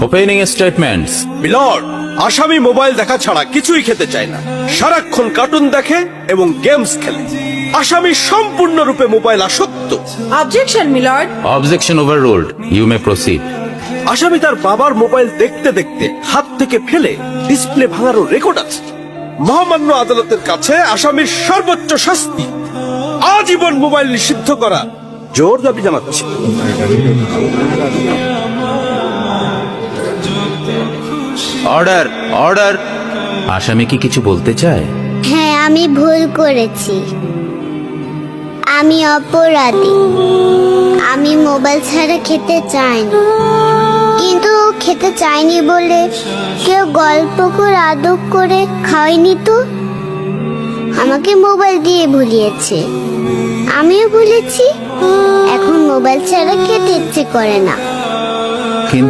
Opening statements. Milord, আসামি mobile দেখা ছাড়া কিছুই খেতে চায় না, সারাক্ষণ কার্টুন দেখে এবং গেমস খেলে। আসামি সম্পূর্ণরূপে মোবাইল আসক্ত। Objection milord. Objection overruled, you may proceed. আসামি তার বাবার মোবাইল দেখতে দেখতে হাত থেকে ফেলে ডিসপ্লে ভাঙারও রেকর্ড আছে। মহামান্য আদালতের কাছে আসামির সর্বোচ্চ শাস্তি আজীবন মোবাইল নিষিদ্ধ করা জোর দাবি জানাচ্ছি। Order, order. আসামি কি কিছু বলতে চায়? হ্যাঁ, আমি ভুল করেছি, আমি অপরাধী। আমি মোবাইল ছাড়া খেতে চাইনি, কিন্তু খেতে চাইনি বলে কেউ গল্প করে আদব করে খাওয়াইনি তো। আমাকে মোবাইল দিয়ে ভুলিয়েছে, আমিও ভুলেছি। এখন মোবাইল ছাড়া খেতে ইচ্ছে করে না। কিন্তু